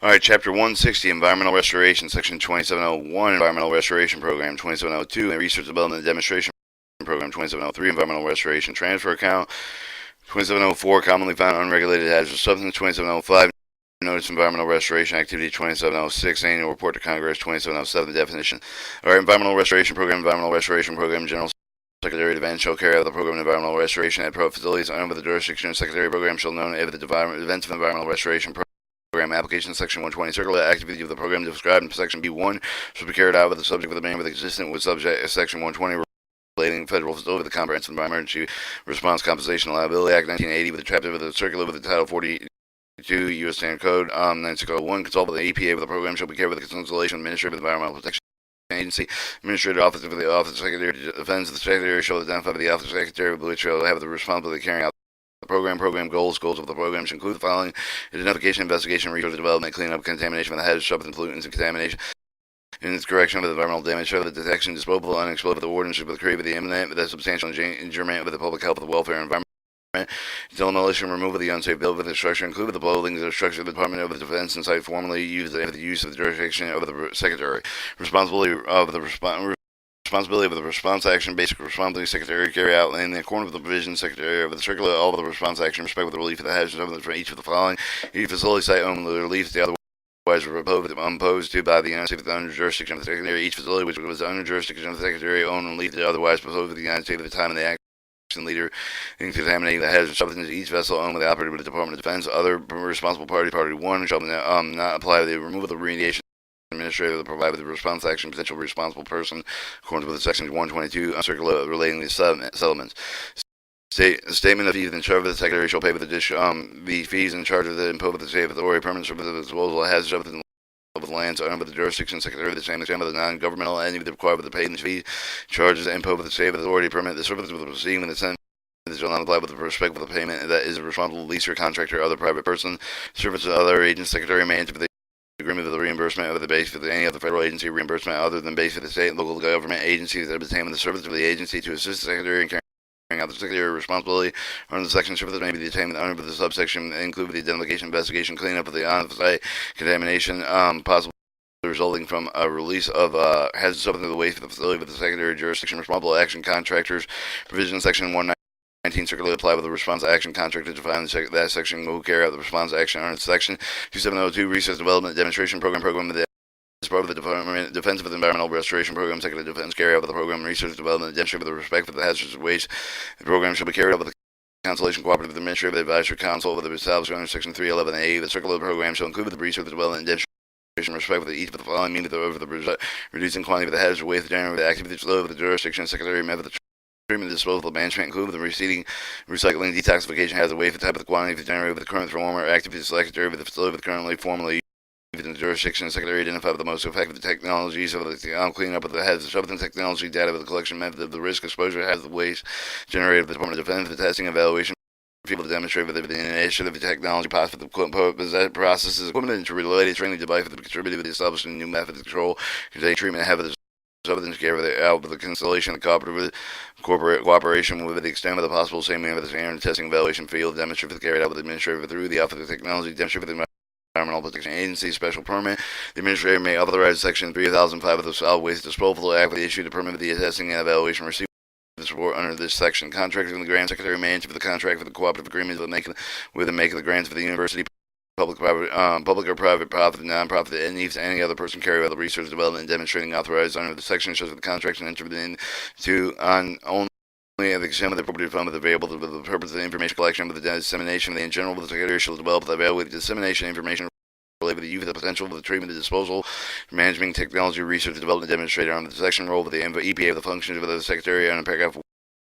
Alright, Chapter 160, Environmental Restoration, Section 2701, Environmental Restoration Program, 2702, and Research Development and Demonstration Program, 2703, Environmental Restoration Transfer Account, 2704, Commonly Found Unregulated Hazardous Substance, 2705, Notice Environmental Restoration Activity, 2706, Annual Report to Congress, 2707, Definition. Alright, Environmental Restoration Program, General Secretary of Defense shall carry out the program of environmental restoration at facilities under the jurisdiction of Secretary of Program shall know if the events of environmental restoration program application section 120 circular activity of the program described in section B1 shall be carried out with the subject of the manner consistent with subject section 120 relating federal facility with the Comprehensive Emergency Response Compensation and Liability Act 1980 with the chapter with the circular with the title 42 U.S. Standard Code 9601 consult with the EPA with the program shall be carried with the consultation of the Ministry of Environmental Protection Agency, Administrative Office of the Office of Secretary of Defense. The Secretary shall identify the Office of Secretary, which shall have the responsibility of carrying out the program goals of the program should include the following: identification, investigation, research, development, cleanup, contamination of the hazardous substances, pollutants, and contamination. In its correction of the environmental damage, the detection, disposal, and unexploded ordnance with the create with the imminent, with the substantial injurement with the public health, the welfare, and environment. Demolition, removal of the unsafe building with the structure, including the buildings of the structure of the Department of Defense and site formerly used the use of the jurisdiction of the Secretary. Responsibility of the response action, basic responsibility Secretary carry out in accordance with the provision Secretary of the circular all of the response action respect with the relief of the hazards from each of the following: each facility site owned the relief the otherwise imposed to by the United States under jurisdiction of the Secretary. Each facility which was under jurisdiction of the Secretary owned and relief the otherwise proposed with the United States at the time of the act leader in contaminating the hazardous substances. Each vessel owned by the operator with the Department of Defense. Other responsible party 1 shall not apply the removal of the remediation administrator to provide with the response action potential responsible person according with section 122 circular relating to settlements. Statement of fees in charge of the Secretary shall pay with the fees in charge of the imposed with the state authority permanent service of the disposal of hazardous substances of the lands under the jurisdiction Secretary of the same extent of the non-governmental entity required with the paying fees charges imposed with the state authority permit the service with the receiving the sentence shall not apply with the respect of the payment that is a responsible leaser, contractor, or other private person. Service of other agents, Secretary may enter the agreement with the reimbursement of the base with any other federal agency reimbursement other than base for the state and local government agencies that obtain the service of the agency to assist the Secretary in carrying out the Secretary responsibility under the section. Service may be detained under the subsection include the identification, investigation, cleanup of the on-site contamination possible resulting from a release of hazardous substance of the waste of the facility with the Secretary jurisdiction responsible action contractors provision section 119 circular apply with the response action contractor to define that section will carry out the response action under section 2702 research development demonstration program of the as part of the Department of Defense of the Environmental Restoration Program, Secretary of Defense carry out with the program research development demonstrate with the respect for the hazardous waste. The program shall be carried out with the Consultation Cooperative Administrative Advisory Council with the established under section 311A. The circular program shall include the research development and demonstration respect with each of the following means over the reducing quantity of the hazardous waste generated with the activities of the jurisdiction Secretary method of treatment, disposal, management, including the receiving, recycling, detoxification, hazardous waste, the type of the quantity of generated with the current former activities Secretary with the facility with currently formerly within the jurisdiction, the Secretary identify the most effective technologies of the cleanup of the hazardous substance technology data with the collection method of the risk exposure hazardous waste generated with the Department of Defense, the testing evaluation people to demonstrate with the initiative of the technology possible processes equipment and related training device that contributed to the establishment of new methods of control containing treatment hazardous substance care with the constellation of the cooperation with the extent of the possible same of the standard testing evaluation field demonstrated carried out with the administrator through the Office of Technology demonstrated with the Environmental Protection Agency special permit. The administrator may authorize Section 3005 of the Solid Waste Disposal Act to issue the permit for the testing and evaluation received this report under this section. Contracting the grant Secretary may enter for the contract for the cooperative agreement with the make of the grants for the university, public or private profit, non-profit, any other person carry out the research development and demonstrating authorized under the section such as the contract and enter into on only at the extent of the appropriate fund available for the purpose of the information collection with the dissemination of the in general the Secretary shall develop the evaluate the dissemination information related to the use of the potential of the treatment and disposal, management, technology, research, development, demonstrator under the section role with the EPA of the functions of the Secretary under paragraph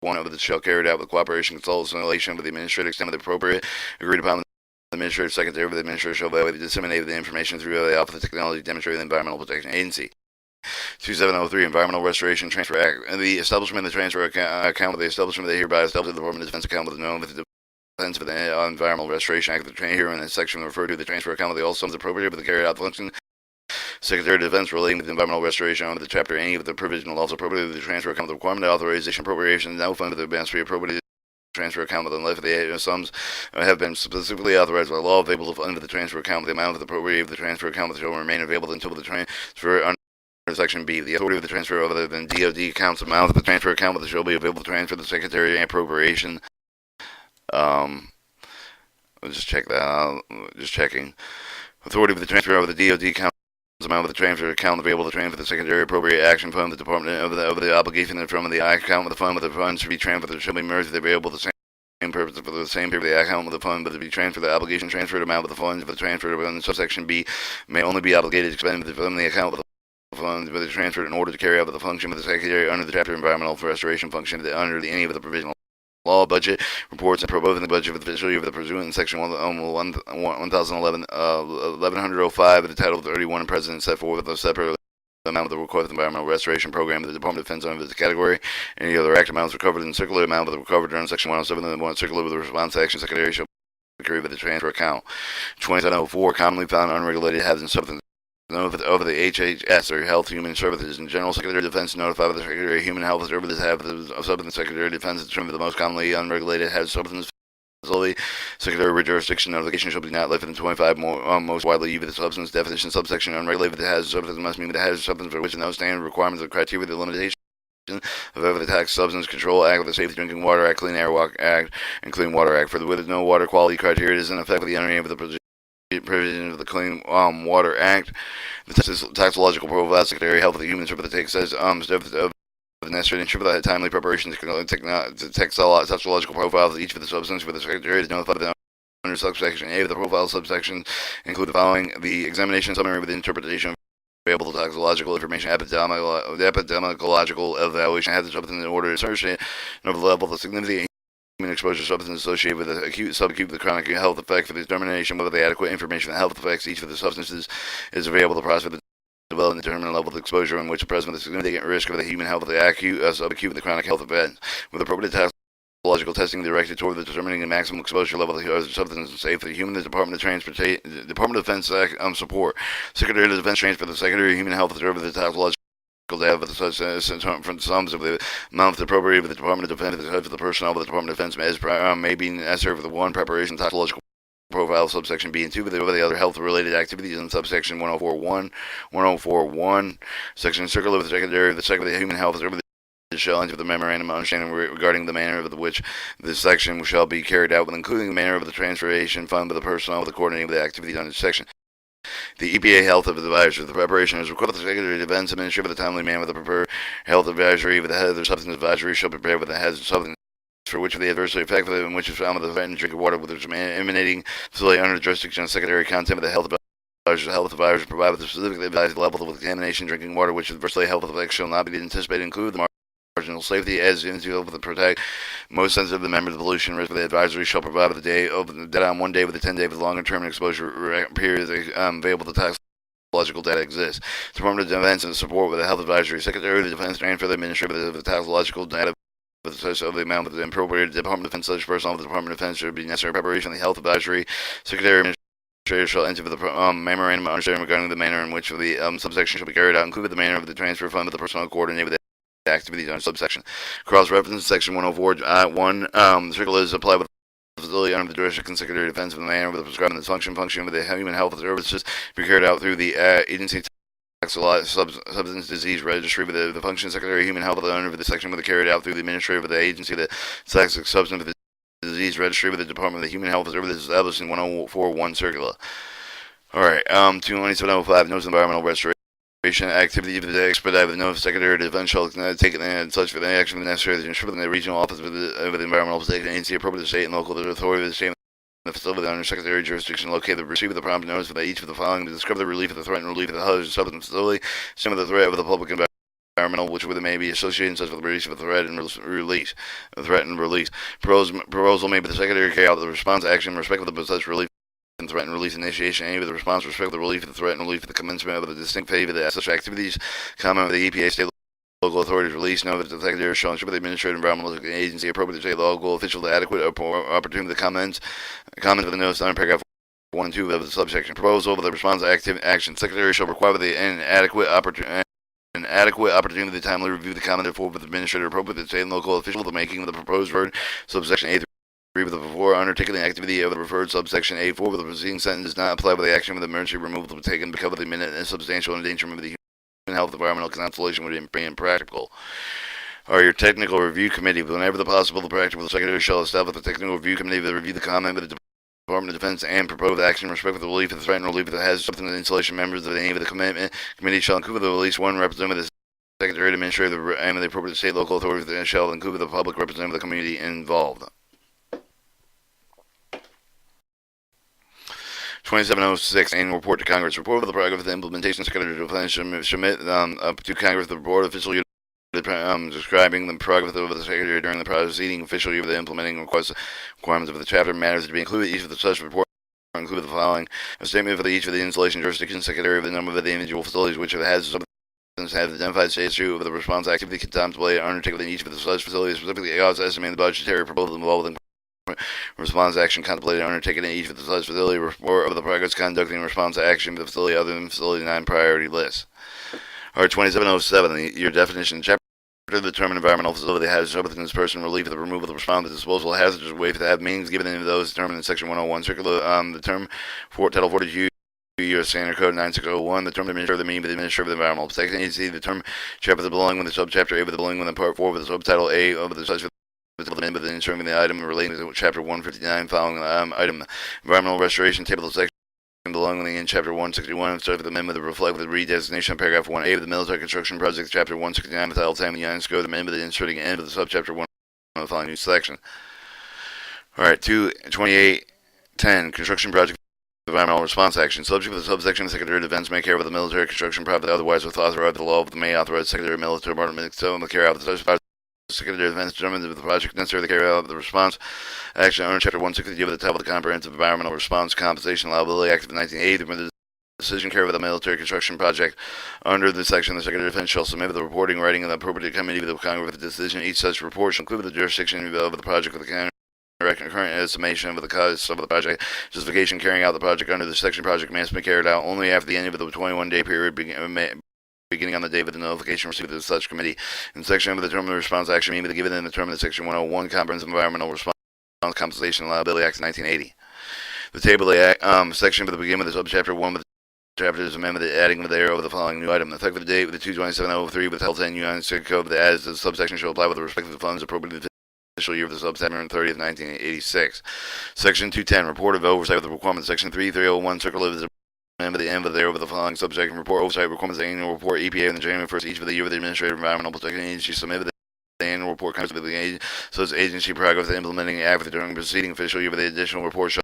1 of the shall carried out with cooperation, consultation with the administrative extent of the appropriate agreed upon with the administrative secretary of the administrator shall evaluate and disseminate the information through the Office of Technology demonstrating the Environmental Protection Agency. 2703 Environmental Restoration Transfer Act. The establishment of the transfer account with the establishment of the hereby established Department of Defense account with the known with the Defense of the Environmental Restoration Act. The here in this section referred to the transfer account with the all sums appropriate with the carried out function. Secretary of Defense relating to the environmental restoration under the chapter any of the provisional laws appropriated to the transfer account with the requirement of authorization appropriation now fund of the advance appropriated transfer account within life of the sums have been specifically authorized by law available under the transfer account. The amount of the appropriate of the transfer account shall remain available until the transfer under Section B. The authority of the transfer other than DoD accounts amount of the transfer account shall be available to transfer the Secretary of Appropriation. Let's just check that out. Just checking. Authority of the transfer of the DoD account amount of the transfer account available to transfer the Secretary Appropriate Action Fund, the Department of the obligation from the account with the fund with the funds to be transferred shall be merged. They be able to same purpose for the same period of the account with the fund, but to be transferred the obligation transferred amount of the funds for the transfer in subsection B may only be obligated to expend from the account with the funds but transferred in order to carry out the function of the Secretary under the chapter Environmental Restoration function under any of the provisional law budget reports and proposing the budget for the fiscal year of the pursuant in section 1105 of the Title 31 President set forth with a separate amount of the request environmental restoration program of the Department of Defense under this category. Any other act amounts recovered in the circular amount of the recovered during section 107 of the one circular with the response action Secretary shall carry with the transfer account. 2704 commonly found unregulated hazardous substances over the HHS or Health Human Services and General Secretary of Defense notify the Secretary of Human Health Services have the Substance Secretary of Defense determine the most commonly unregulated hazardous substance facility. Secretary of Jurisdiction notification shall be not less than 25 most widely used substance definition subsection unregulated hazardous substance must mean the hazardous substance for which no standard requirements or criteria the limitation of the Tax Substance Control Act, the Safe Drinking Water Act, Clean Air Act, and Clean Water Act. For the with no water quality criteria is in effect with the entry of the provision of the Clean Water Act. The taxological profile, Secretary of Health and Human Services takes steps of the necessary to ensure that timely preparation to taxological profiles of each of the substances for the Secretary is notified of under subsection A of the profile subsection include the following: the examination summary with the interpretation of available taxological information, epidemiological evaluation, has the substance in order to ascertain of the level of significant human exposure substance associated with the acute, subacute, the chronic health effect for the determination whether the adequate information on health effects each of the substances is available to process the develop and determine the level of exposure in which the present with a significant risk of the human health of the acute, subacute, and the chronic health event, with appropriate taxological testing directed toward the determining the maximum exposure level of the substance and safe for the human. The Department of Transportation, Department of Defense support. Secretary of Defense transfer the Secretary of Human Health to the taxological data for the from sums of the amount appropriated with the Department of Defense for the personnel of the Department of Defense may be necessary for the one preparation taxological profile subsection B and 2 with the other health related activities in subsection 1041 section circular with the Secretary of the Secretary of Human Health Services shall enter the memorandum of understanding regarding the manner of which this section shall be carried out, with including the manner of the transformation fund by the personnel with the coordinating of the activities under this section. The EPA Health Advisory. The preparation is required. The Secretary of Defense administer with a timely manner with the prepared health advisory with the head of the substance advisory shall prepare with the head of the substance for which of the adversely affected in which is found with the threatened drinking water with the emanating facility under the jurisdiction of the Secretary content with the health advisors provide with the specifically advised level of contamination drinking water which adversely health effects shall not be anticipated include the marginal safety as individual with the protect most sensitive the member of the pollution risk of the advisory shall provide with the day of the data on 1 day with the 10 day with longer term exposure period available to taxological data exists. Department of Defense and support with the health advisory. Secretary of the Defense transfer the administrative of the taxological data with the of the amount of the appropriated Department of Defense such personnel of the Department of Defense should be necessary preparation of the health advisory. Secretary of Administrator shall enter the memorandum of understanding regarding the manner in which the subsection shall be carried out, including the manner of the transfer fund with the personnel coordinated with the activities under subsection. Cross-reference section 104.1. The circular is applied with the facility under the jurisdiction Secretary of Defense with the manner of the prescribing this function with the human health services be carried out through the agency substance disease registry with the function Secretary of Human Health under the section with the carried out through the administrative of the agency the substance of the disease registry with the Department of the Human Health Services established in 1041 circular. Alright, 2705 notice environmental restoration activity of the expedite with no Secretary of Defense shall take such for the action necessary to ensure that the regional office of the environmental protection agency appropriate state and local authority of the state the facility under Secretary jurisdiction located receive the prompt notice for each of the following to discover the relief of the threat and relief of the hazardous substance facility, some of the threat of the public environmental which with it may be associated such with the release of the threat and release. Proposal made by the Secretary to carry out the response action in respect of the such relief and threat and release initiation, any of the response respect of the relief of the threat and relief of the commencement of the distinct phase of the such activities, comment with the EPA state local authorities release note that the Secretary shall ensure the administrative environmental agency appropriate to state local official the adequate opportunity to comment for the notice under paragraph 1 and 2 of the subsection. Proposal of the response action Secretary shall require the inadequate opportunity an adequate opportunity to timely review the comment, therefore, with the administrator appropriate to state and local official, the making of the proposed verb, subsection A3 with the before undertaking the activity of the referred subsection A4 with the preceding sentence does not apply with the action of the emergency removal to be taken because of the imminent and substantial endangerment of the human health, environmental constellation would be impractical. Or your technical review committee, whenever the possible, the practical, the secretary shall establish the technical review committee to review the comment with the Department of Defense and propose action in respect of the relief of the threat and relief that has something to the installation members of any of the committee shall include at least one representative of the Secretary, Administrator, and the appropriate state local authorities that shall include the public representative of the community involved. 2706 Annual Report to Congress. Report of the progress of the implementation. Secretary of Defense submit up to Congress the report official year describing the progress of the Secretary during the preceding official year of the implementing requirements of the chapter matters to be included. Each of the such report include the following: a statement for each of the installation jurisdictions, Secretary of the number of the individual facilities which has identified status of the response activity contemplated undertaken in each of the such facilities, specifically cost estimating the budgetary proposal involved in response action contemplated undertaken in each of the such facility, report of the progress conducting response action of the facility other than facility 9 priority list. Art 2707, your definition. Chapter the term environmental facility has substance person relief of the removal of the response to disposal hazardous waste that have meanings given in those determined in section 101. Circular the term for Title 42 U.S. Standard Code 9601, the term administrator of the meaning of the administrator of the environmental protection agency, the term chapter belonging with the subchapter A with the belonging with the part 4 with the subtitle A of the such the name of the inserting the item relating to chapter 159 following item environmental restoration table of section belonging in chapter 161 starts with the amendment to reflect with the redesignation of paragraph 1A of the military construction project chapter 169 with title 10 of the United States Code, the amendment to inserting end of the subchapter 1 of the following new section. Alright, 22810 construction project environmental response action. Subject to the subsection, the Secretary of Defense may carry out the military construction project otherwise with authorized the law of the may authorize the Secretary of Military Department to carry out the such project. Secretary of Defense determines if the project necessary to carry out the response action under Chapter 160 of the title of the Comprehensive Environmental Response Compensation Liability Act of 1980, when the decision carried by the military construction project under this section, the Secretary of Defense shall submit the reporting writing of the appropriate committee with the Congress with the decision. Each such report shall include the jurisdiction of the project with the current estimation of the cost of the project. Justification carrying out the project under this section project must be carried out only after the end of the 21-day period beginning on the date of the notification received of such committee. In section of the term of the response action may be given in the term of the section 101 Comprehensive Environmental Response Compensation Liability Act of 1980. The table of the section for the beginning of the subchapter 1 with the chapter is amended adding there over the following new item. The effective date with the 22703 with Title 10 United States Code that adds the subsection shall apply with respect to the funds appropriated to the official year of the subchapter 30th 1986. Section 210 Report of Oversight of the Requirements. Section 3301 Circle of the end of there over the following subject report oversight requirements annual report EPA in the January 1st each of the year of the Administrative Environmental Protection Agency submitted the annual report comes with the agency progress of implementing the act during the preceding official year with the additional report shall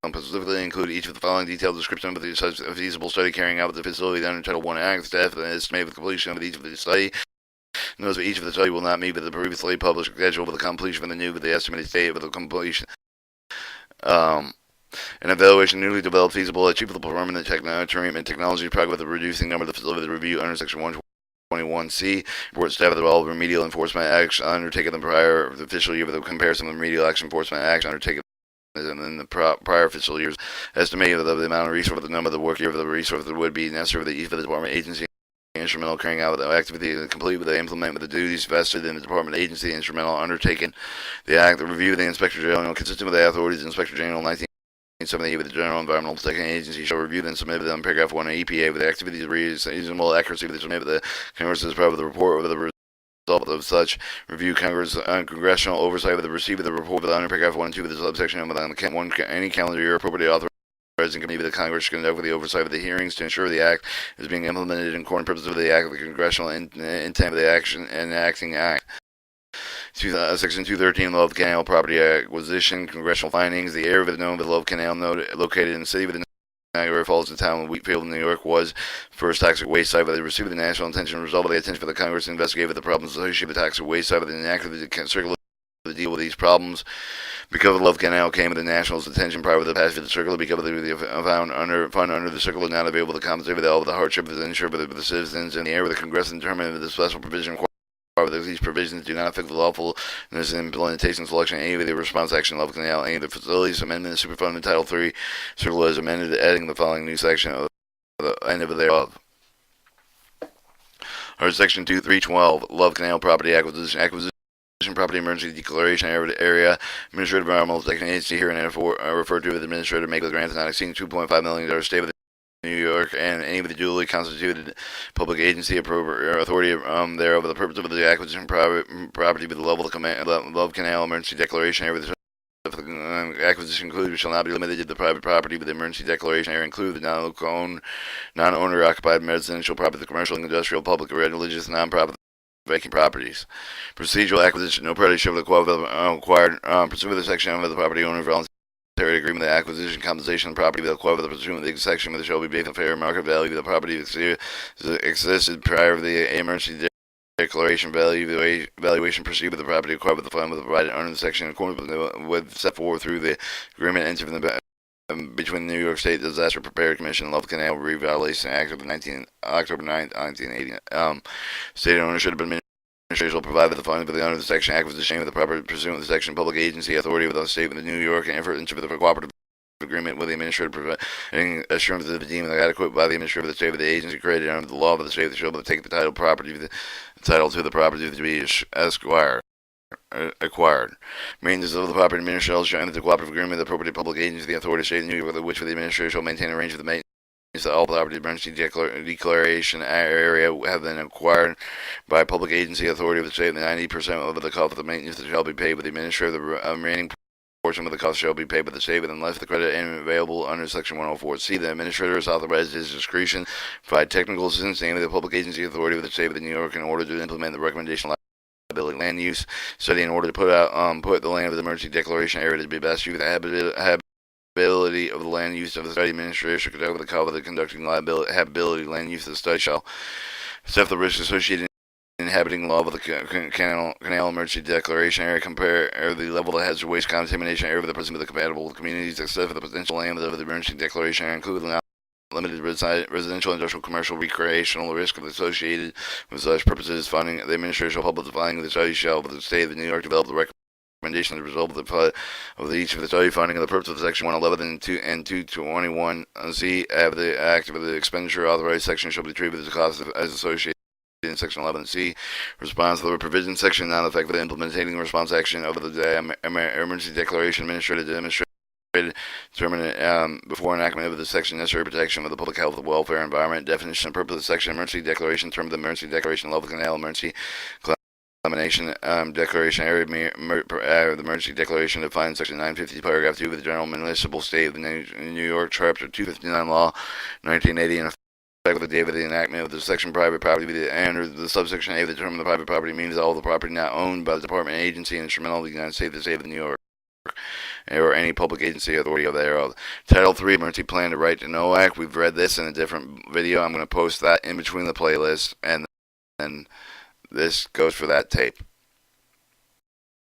specifically include each of the following detailed description of the feasible study carrying out with the facility under Title 1 Act staff and estimated with completion of each of the study. Notice that each of the study will not meet with the previously published schedule with the completion of the new with the estimated date of the completion. An evaluation newly developed feasible achievable permanent treatment technology progress with the reducing number of the facility review under section 121C. Report staff of all remedial enforcement action undertaken in the prior official year with a comparison of the remedial action enforcement action undertaken in the prior fiscal years. Estimated of the amount of resource, the number of the work year of the resource that would be necessary for the each of the department agency. Instrumental carrying out the activity complete with the implement with the duties vested in the department agency. Instrumental undertaken the act the review of the inspector general consistent with the authorities of inspector general 1978 with the General Environmental Protection Agency shall review then submit them paragraph 1 of EPA with the activities reasonable accuracy with the submit with the Congress as part of the report with the result of such review congressional oversight with the receipt of the report with under paragraph 1 and 2 with the subsection and with any calendar year appropriately authorized committee of the Congress should conduct with the oversight of the hearings to ensure the act is being implemented in accordance with the purposes of the act, the congressional intent of the action and enacting act. Section 213 Love Canal Property Acquisition Congressional Findings. The area known as the Love Canal located in the city within Niagara Falls, the town of Wheatfield, New York, was first toxic waste site, but they received the national attention and result of the attention for the Congress to investigate the problems associated with the toxic waste site, but the enacted the circular to deal with these problems. Because the Love Canal came to the national's attention prior to the passage of the circular, because of the fund under the circular not available to compensate for all of the hardship of the insured for the citizens in the area, the Congress determined that the special provision these provisions do not affect the lawfulness and implementation selection of any of the response action Love Canal, any of the facilities amendment Superfund in Title 3 circular is amended adding the following new section of the end of thereof. Or Section 2312, Love Canal Property Acquisition Property Emergency Declaration Area. Administrative Environmental Protection Agency here and referred to as administrator make the grants not exceeding $2.5 million state of New York and any of the duly constituted public agency or authority thereof for the purpose of the acquisition of property with the level of Love Canal Emergency Declaration Area. Acquisition included shall not be limited to the private property with the emergency declaration area include the non-owner occupied residential property, the commercial and industrial, public, religious, non-profit vacant properties. Procedural acquisition. No party shall be acquired pursuant to the section of the property owner voluntary agreement. The acquisition compensation of the property will acquire with the pursuant of the section with shall be based on fair market value of the property existed prior to the emergency declaration valuation proceed with the property acquired with the fund with the provided under the section in accordance with set forward through the agreement entered in the between the New York State Disaster Preparedness Commission and Love Canal Reauthorization Act of October 9, 1980. State ownership administration will provide for the funds for the under the section acquisition of the property pursuant to the section public agency authority of the state of New York and effort into the cooperative agreement with the administrator providing assurance that the deemed adequate by the administrator of the state of the agency created under the law of the state that shall take the title property the title to the property to be acquired. Maintenance of the property administrator shall enter the cooperative agreement with the appropriate public agency, the authority of the state of New York, which for the administrator shall maintain a range of the maintenance of all property emergency declaration area have been acquired by a public agency authority of the state, and 90% of the cost of the maintenance shall be paid with the administrator. The remaining portion of the cost shall be paid by the state unless the credit is available under Section 104C. The administrator is authorized his discretion to provide technical assistance to the public agency authority of the state of New York in order to implement the recommendation liability land use study in order to put the land of the emergency declaration area to be best used. The habitability of the land use of the study administrator should conduct with the call of the conducting habitability land use of the study shall accept the risks associated inhabiting law of the canal emergency declaration area, compare the level of hazard waste contamination area of the present with the compatible communities, except for the potential land of the emergency declaration area, including limited residential, industrial, commercial, recreational risk associated with such purposes. Funding the administrator shall publish the finding of the study shall with the state of New York develop the recommendation as a result of each of the study finding of the purpose of Section 111 and 221 C of the Act of the expenditure authorized section shall be treated as a cost as associated in Section 11C. Response to the provision section not effective implementing the response action of the emergency declaration administrated to demonstrate determine before enactment of the section necessary protection of the public health, welfare, environment. Definition and purpose of the section emergency declaration. Term of the emergency declaration. Love Canal emergency contamination declaration area. The emergency declaration defined in Section 950, Paragraph 2 of the General Municipal State of the New York Chapter 259 Law, 1980, and with the date of the enactment of the section private property and the subsection A of the term of the private property means all the property not owned by the department, agency, and instrumental of the United States, the state of New York, or any public agency authority thereof. Title 3, Emergency Plan to Right to Know Act. We've read this in a different video. I'm going to post that in between the playlist, and then this goes for that tape.